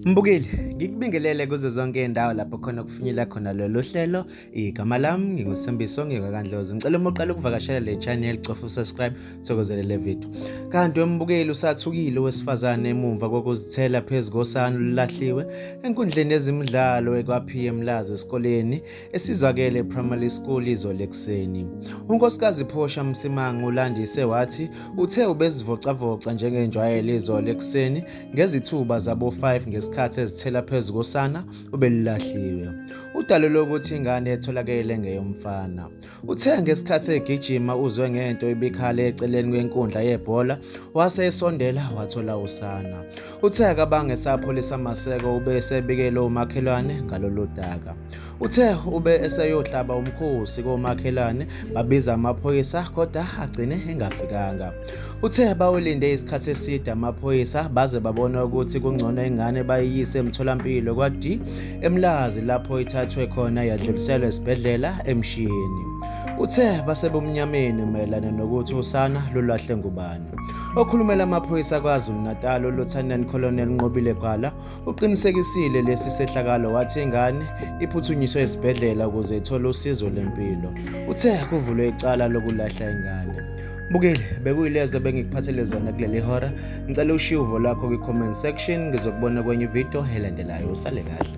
Mbukeli, ngikubingelele kuzo zonke indawo lapho khona kufinyela khona lolu hlelo. Igama lami nginguSembiso ngikakandlozi. Ngicela uma uqala ukuvakashela le channel, cofa usubscribe, thokozele le video. Kanti wembukeli usathukile owesifazane emumva kokuzithela phezu kosana olulahliwe enkundleni yezimidlalo ekwaPM Mlazi esikoleni esizwakele primary school izolo ekuseni. Unkosikazi Phosha Msimang ulandise wathi uthe ubezivocavoca njengenjwayelo izolo ekuseni ngezithuba zabo 5 ngesikhathi ezithela phezu kosana obelulahliwe. Udalo lokuthi ingane etholakele ngeyomfana. Uthe ngesikhathi egijima uzwe ngento ibikhala eceleni kwenkundla yebhola wase esondela wathola usana. Uthe akabange esapholisa amaseko ube esebikela umakhelwane ngalolu daka. Uthe ube eseyohlaba umkhosi komakhelwane babiza amaphoyisa kodwa agcine engafikanga. Uthe bawulinde isikhathi eside amaphoyisa baze babona ukuthi kungcono ingane bayiyise emtholampilo kwaD eMlazi lapho ithathwe khona yadluliselwa esibhedlela eMshini. Uthe basebumnyameni mayelana nokuthi usana lulahle ngubani. Okhulumela amaphoyisa kwaZulu Natal uLieutenant Colonel Nqobile Gwala uqinisekisile lesi sehlakalo wathi ingane iphuthunyiswe esibhedlela ukuze ithole usizo lempilo. Uthe kuvulwe icala lokulahla ingane. Bukeli, bekuyilezo bengikuphathele zona kuleli hora. Ngicela ushiye uvo lakho kwi-comment section ngizokubona kwenye video elandelayo. Usale kahle.